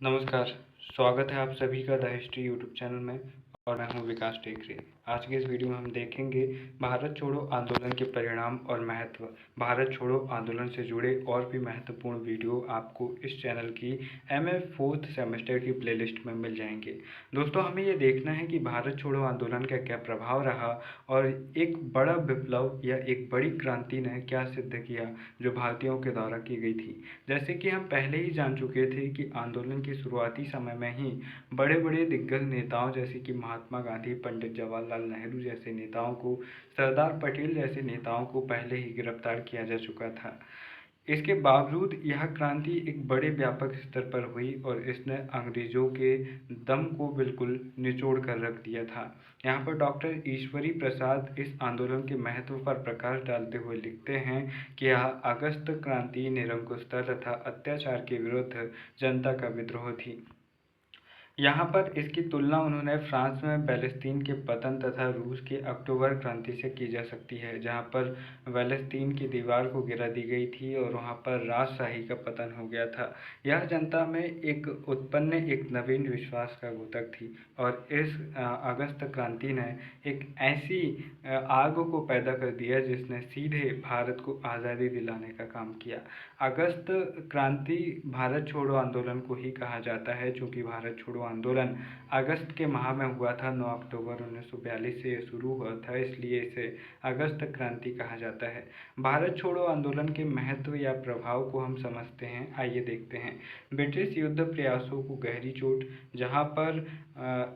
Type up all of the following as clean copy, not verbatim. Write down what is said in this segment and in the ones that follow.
नमस्कार, स्वागत है आप सभी का द हिस्ट्री यूट्यूब चैनल में। और मैं हूं विकास टेकरे। आज के इस वीडियो में हम देखेंगे भारत छोड़ो आंदोलन के परिणाम और महत्व। भारत छोड़ो आंदोलन से जुड़े और भी महत्वपूर्ण वीडियो आपको इस चैनल की MA 4th सेमेस्टर की प्लेलिस्ट में मिल जाएंगे। दोस्तों, हमें ये देखना है कि भारत छोड़ो आंदोलन का क्या प्रभाव रहा और एक बड़ा विप्लव या एक बड़ी क्रांति ने क्या सिद्ध किया जो भारतीयों के द्वारा की गई थी। जैसे कि हम पहले ही जान चुके थे कि आंदोलन के शुरुआती समय में ही बड़े बड़े दिग्गज नेताओं जैसे कि महात्मा गांधी, पंडित जवाहरलाल नेहरू जैसे नेताओं को, सरदार पटेल जैसे नेताओं को पहले ही गिरफ्तार किया जा चुका था। इसके बावजूद यह क्रांति एक बड़े व्यापक स्तर पर हुई और इसने अंग्रेजों के दम को बिल्कुल निचोड़ कर रख दिया था। यहाँ पर डॉक्टर ईश्वरी प्रसाद इस आंदोलन के महत्व पर प्रकाश डालते हुए लिखते हैं कि यह अगस्त क्रांति निरंकुशता तथा अत्याचार के विरुद्ध जनता का विद्रोह थी। यहाँ पर इसकी तुलना उन्होंने फ्रांस में बैलेस्तीन के पतन तथा रूस की अक्टूबर क्रांति से की जा सकती है, जहाँ पर बैलेस्तीन की दीवार को गिरा दी गई थी और वहाँ पर राजशाही का पतन हो गया था। यह जनता में एक नवीन विश्वास का द्योतक थी और इस अगस्त क्रांति ने एक ऐसी आग को पैदा कर दिया जिसने सीधे भारत को आज़ादी दिलाने का काम किया। अगस्त क्रांति भारत छोड़ो आंदोलन को ही कहा जाता है, चूँकि भारत छोड़ो आंदोलन अगस्त के माह में हुआ था। 9 अक्टूबर 1942 से ये शुरू हुआ था, इसलिए इसे अगस्त क्रांति कहा जाता है। भारत छोड़ो आंदोलन के महत्व या प्रभाव को हम समझते हैं, आइए देखते हैं। ब्रिटिश युद्ध प्रयासों को गहरी चोट, जहाँ पर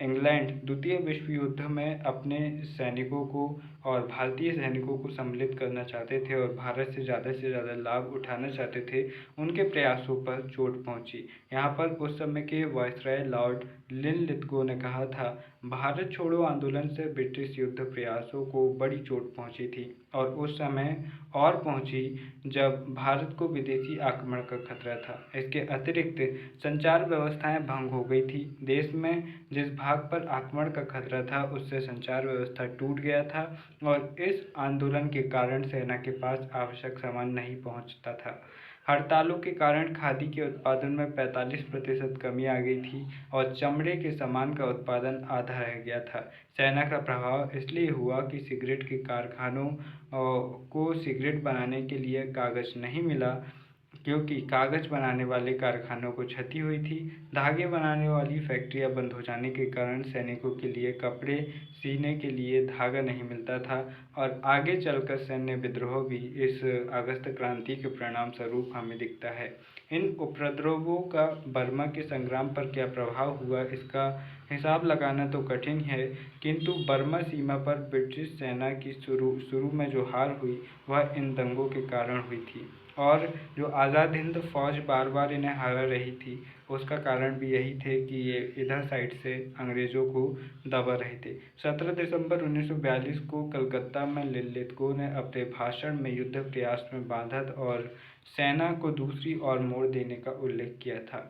इंग्लैंड द्वितीय विश्व युद्ध में अपने सैनिकों को और भारतीय सैनिकों को सम्मिलित करना चाहते थे और भारत से ज़्यादा लाभ उठाना चाहते थे, उनके प्रयासों पर चोट पहुंची। यहाँ पर उस समय के वायसराय लॉर्ड लिनलिथगो ने कहा था, भारत छोड़ो आंदोलन से ब्रिटिश युद्ध प्रयासों को बड़ी चोट पहुंची थी और उस समय और पहुंची जब भारत को विदेशी आक्रमण का खतरा था। इसके अतिरिक्त संचार व्यवस्थाएं भंग हो गई थी। देश में जिस भाग पर आक्रमण का खतरा था उससे संचार व्यवस्था टूट गया था और इस आंदोलन के कारण सेना के पास आवश्यक सामान नहीं पहुंचता था। हड़तालों के कारण खादी के उत्पादन में 45% कमी आ गई थी और चमड़े के सामान का उत्पादन आधा रह गया था। सेना का प्रभाव इसलिए हुआ कि सिगरेट के कारखानों को सिगरेट बनाने के लिए कागज नहीं मिला, क्योंकि कागज बनाने वाले कारखानों को क्षति हुई थी। धागे बनाने वाली फैक्ट्रियां बंद हो जाने के कारण सैनिकों के लिए कपड़े सीने के लिए धागा नहीं मिलता था और आगे चलकर सैन्य विद्रोह भी इस अगस्त क्रांति के परिणाम स्वरूप हमें दिखता है। इन उपद्रवों का बर्मा के संग्राम पर क्या प्रभाव हुआ, इसका हिसाब लगाना तो कठिन है, किंतु बर्मा सीमा पर ब्रिटिश सेना की शुरू में जो हार हुई वह इन दंगों के कारण हुई थी और जो आज़ाद हिंद फौज बार बार इन्हें हरा रही थी उसका कारण भी यही थे कि ये इधर साइड से अंग्रेज़ों को दबा रहे थे। 17 दिसंबर 1942 को कलकत्ता में लिनलिथगो ने अपने भाषण में युद्ध प्रयास में बाधा और सेना को दूसरी ओर मोड़ देने का उल्लेख किया था।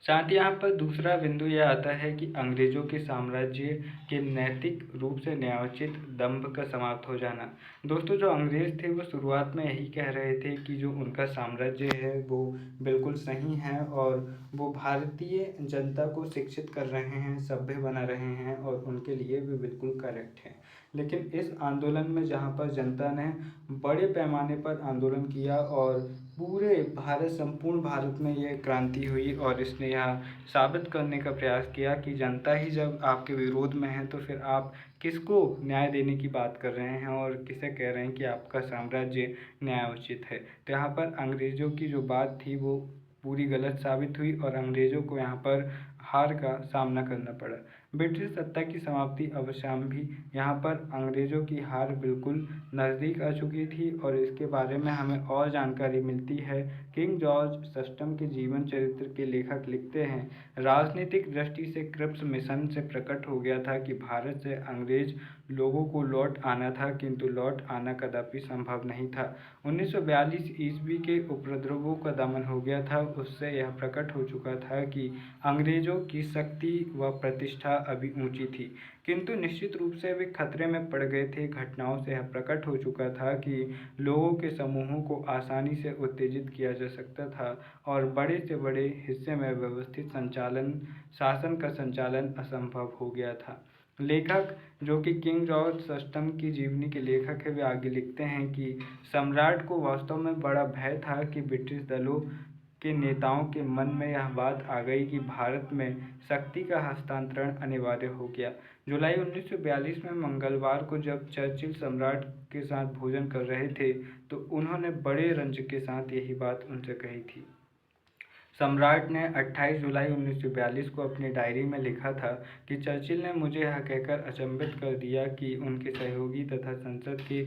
साथ ही यहाँ पर दूसरा बिंदु यह आता है कि अंग्रेजों के साम्राज्य के नैतिक रूप से न्यायोचित दंभ का समाप्त हो जाना। दोस्तों, जो अंग्रेज थे वो शुरुआत में यही कह रहे थे कि जो उनका साम्राज्य है वो बिल्कुल सही है और वो भारतीय जनता को शिक्षित कर रहे हैं, सभ्य बना रहे हैं और उनके लिए भी बिल्कुल करेक्ट है। लेकिन इस आंदोलन में जहाँ पर जनता ने बड़े पैमाने पर आंदोलन किया और पूरे भारत, संपूर्ण भारत में यह क्रांति हुई और इसने यह साबित करने का प्रयास किया कि जनता ही जब आपके विरोध में है तो फिर आप किसको न्याय देने की बात कर रहे हैं और किसे कह रहे हैं कि आपका साम्राज्य न्यायोचित है। तो यहाँ पर अंग्रेज़ों की जो बात थी वो पूरी गलत साबित हुई और अंग्रेज़ों को यहाँ पर हार का सामना करना पड़ा। ब्रिटिश सत्ता की समाप्ति अवश्य भी यहाँ पर अंग्रेज़ों की हार बिल्कुल नज़दीक आ चुकी थी और इसके बारे में हमें और जानकारी मिलती है। किंग जॉर्ज सस्टम के जीवन चरित्र के लेखक लिखते हैं, राजनीतिक दृष्टि से क्रिप्स मिशन से प्रकट हो गया था कि भारत से अंग्रेज लोगों को लौट आना था, किंतु लौट आना कदापि संभव नहीं था। 1942 ईस्वी के उपद्रवों का दमन हो गया था। उससे यह प्रकट हो चुका था कि अंग्रेजों की शक्ति व प्रतिष्ठा अभी ऊंची थी, किंतु निश्चित रूप से वे खतरे में पड़ गए थे। घटनाओं से यह प्रकट हो चुका था कि लोगों के समूहों को आसानी से उत्तेजित किया जा सकता था और बड़े से बड़े हिस्से में व्यवस्थित शासन का संचालन असंभव हो गया था। लेखक, जो कि किंग जॉर्ज सस्टम की जीवनी के लेखक है, वे आगे लिखते हैं कि सम्राट को वास्तव में बड़ा भय था कि ब्रिटिश दलों के नेताओं के मन में यह बात आ गई कि भारत में शक्ति का हस्तांतरण अनिवार्य हो गया। जुलाई 1942 में मंगलवार को जब चर्चिल सम्राट के साथ भोजन कर रहे थे तो उन्होंने बड़े रंज के साथ यही बात उनसे कही थी। सम्राट ने 28 जुलाई 1942 को अपनी डायरी में लिखा था कि चर्चिल ने मुझे यह कहकर अचंभित कर दिया कि उनके सहयोगी तथा संसद के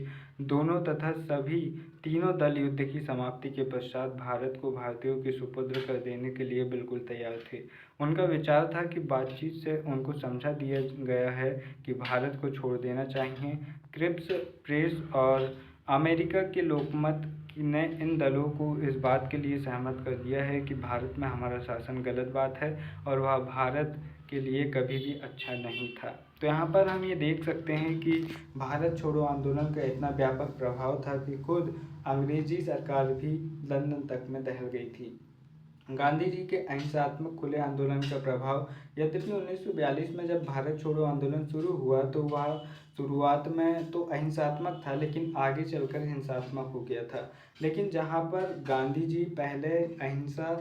दोनों तथा सभी तीनों दल युद्ध की समाप्ति के पश्चात भारत को भारतीयों के सुपुर्द कर देने के लिए बिल्कुल तैयार थे। उनका विचार था कि बातचीत से उनको समझा दिया गया है कि भारत को छोड़ देना चाहिए। क्रिप्स प्रेस और अमेरिका के लोकमत ने इन दलों को इस बात के लिए सहमत कर दिया है कि भारत में हमारा शासन गलत बात है और वह भारत के लिए कभी भी अच्छा नहीं था। तो यहाँ पर हम ये देख सकते हैं कि भारत छोड़ो आंदोलन का इतना व्यापक प्रभाव था कि खुद अंग्रेजी सरकार भी लंदन तक में दहल गई थी। गांधी जी के अहिंसात्मक खुले आंदोलन का प्रभाव, यद्यपि 1942 में जब भारत छोड़ो आंदोलन शुरू हुआ तो वह शुरुआत में तो अहिंसात्मक था, लेकिन आगे चलकर हिंसात्मक हो गया था। लेकिन जहाँ पर गांधी जी पहले अहिंसा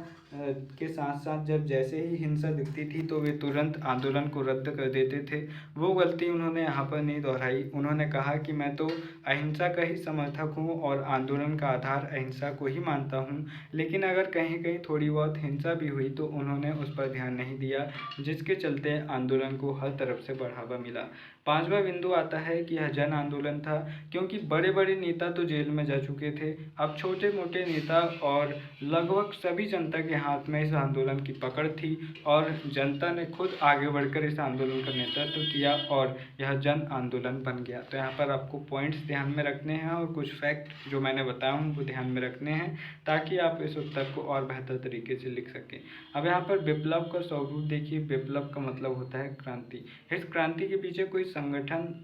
के साथ साथ जब जैसे ही हिंसा दिखती थी तो वे तुरंत आंदोलन को रद्द कर देते थे, वो गलती उन्होंने यहाँ पर नहीं दोहराई। उन्होंने कहा कि मैं तो अहिंसा का ही समर्थक हूँ और आंदोलन का आधार अहिंसा को ही मानता हूँ, लेकिन अगर कहीं कहीं थोड़ी बहुत हिंसा भी हुई तो उन्होंने उस पर ध्यान नहीं दिया, जिसके चलते आंदोलन को हर तरफ से बढ़ावा मिला। पांचवा बिंदु आता है कि यह जन आंदोलन था, क्योंकि बड़े बड़े नेता तो जेल में जा चुके थे। अब छोटे मोटे नेता और लगभग सभी जनता के हाथ में इस आंदोलन की पकड़ थी और जनता ने खुद आगे बढ़कर इस आंदोलन का नेतृत्व किया और यह जन आंदोलन बन गया। तो यहाँ पर आपको पॉइंट्स ध्यान में रखने हैं और कुछ फैक्ट जो मैंने बताया उनको ध्यान में रखने हैं ताकि आप इस उत्तर को और बेहतर तरीके से लिख सकें। अब यहाँ पर विप्लव का स्वरूप देखिए। विप्लव का मतलब होता है क्रांति। इस क्रांति के पीछे कोई संगठन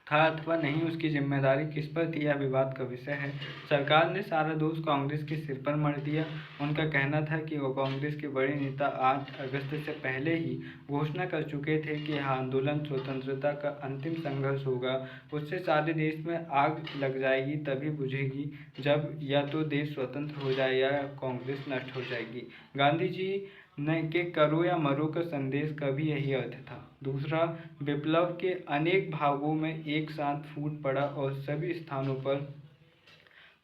था अथवा नहीं, उसकी जिम्मेदारी किस पर थी, यह विवाद का विषय है। सरकार ने सारा दोष कांग्रेस के सिर पर मढ़ दिया। उनका कहना था कि वो कांग्रेस के बड़े नेता 8 अगस्त से पहले ही घोषणा कर चुके थे कि यह आंदोलन स्वतंत्रता का अंतिम संघर्ष होगा। उससे सारे देश में आग लग जाएगी, तभी बुझेगी जब या तो देश स्वतंत्र हो जाए या कांग्रेस नष्ट हो जाएगी। गांधी जी ने के करो या मरो का संदेश का भी यही अर्थ था। दूसरा, विप्लव के अनेक भागों में एक साथ फूट पड़ा और सभी स्थानों पर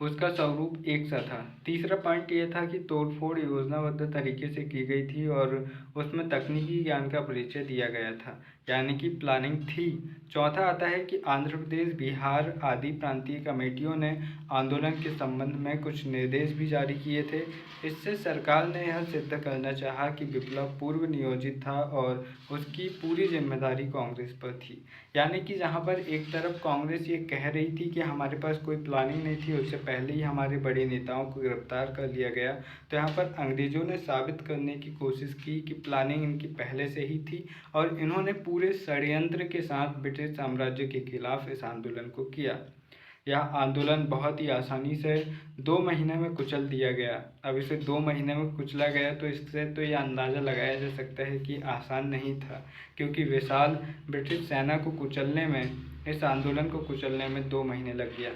उसका स्वरूप एक सा था। तीसरा पॉइंट यह था कि तोड़फोड़ योजनाबद्ध तरीके से की गई थी और उसमें तकनीकी ज्ञान का परिचय दिया गया था, यानी कि प्लानिंग थी। चौथा आता है कि आंध्र प्रदेश, बिहार आदि प्रांतीय कमेटियों ने आंदोलन के संबंध में कुछ निर्देश भी जारी किए थे। इससे सरकार ने यह सिद्ध करना चाहा कि विप्लव पूर्व नियोजित था और उसकी पूरी जिम्मेदारी कांग्रेस पर थी। यानी कि जहाँ पर एक तरफ कांग्रेस ये कह रही थी कि हमारे पास कोई प्लानिंग नहीं थी, उससे पहले ही हमारे बड़े नेताओं को गिरफ्तार कर लिया गया, तो यहाँ पर अंग्रेज़ों ने साबित करने की कोशिश की कि प्लानिंग इनकी पहले से ही थी और इन्होंने पूरे षड्यंत्र के साथ ब्रिटिश साम्राज्य के खिलाफ इस आंदोलन को किया। यह आंदोलन बहुत ही आसानी से 2 महीने में कुचल दिया गया। अब इसे 2 महीने में कुचला गया तो इससे तो ये अंदाज़ा लगाया जा सकता है कि आसान नहीं था, क्योंकि विशाल ब्रिटिश सेना को कुचलने में, इस आंदोलन को कुचलने में 2 महीने लग गया।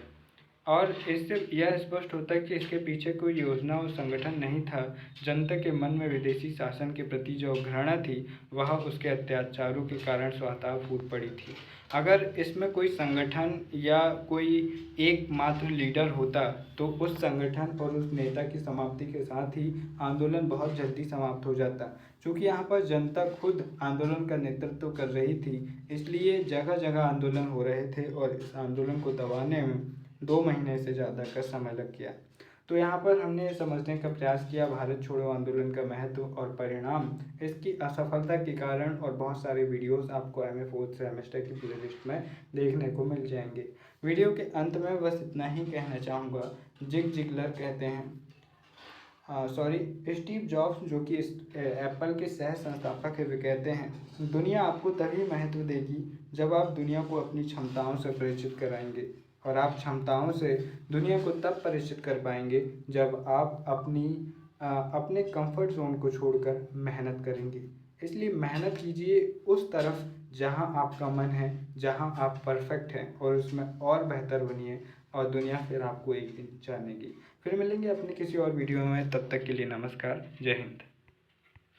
और इससे यह स्पष्ट होता है कि इसके पीछे कोई योजना और संगठन नहीं था। जनता के मन में विदेशी शासन के प्रति जो घृणा थी वह उसके अत्याचारों के कारण स्वतः फूट पड़ी थी। अगर इसमें कोई संगठन या कोई एकमात्र लीडर होता तो उस संगठन और उस नेता की समाप्ति के साथ ही आंदोलन बहुत जल्दी समाप्त हो जाता। क्योंकि यहाँ पर जनता खुद आंदोलन का नेतृत्व कर रही थी, इसलिए जगह जगह आंदोलन हो रहे थे और इस आंदोलन को दबाने में 2 महीने से ज़्यादा का समय लग गया। तो यहाँ पर हमने समझने का प्रयास किया भारत छोड़ो आंदोलन का महत्व और परिणाम, इसकी असफलता के कारण, और बहुत सारे वीडियोस आपको एमए 4th सेमेस्टर की प्लेलिस्ट में देखने को मिल जाएंगे। वीडियो के अंत में बस इतना ही कहना चाहूँगा, जिग जिगलर कहते हैं, स्टीव जॉब्स जो कि एप्पल के सह संस्थापक है, वे कहते हैं दुनिया आपको तभी महत्व देगी जब आप दुनिया को अपनी क्षमताओं से परिचित कराएंगे, और आप क्षमताओं से दुनिया को तब परिचित कर पाएंगे जब आप अपने कंफर्ट जोन को छोड़कर मेहनत करेंगे। इसलिए मेहनत कीजिए उस तरफ जहां आपका मन है, जहां आप परफेक्ट हैं, और उसमें और बेहतर बनिए, और दुनिया फिर आपको एक दिन जानेगी। फिर मिलेंगे अपने किसी और वीडियो में, तब तक के लिए नमस्कार, जय हिंद।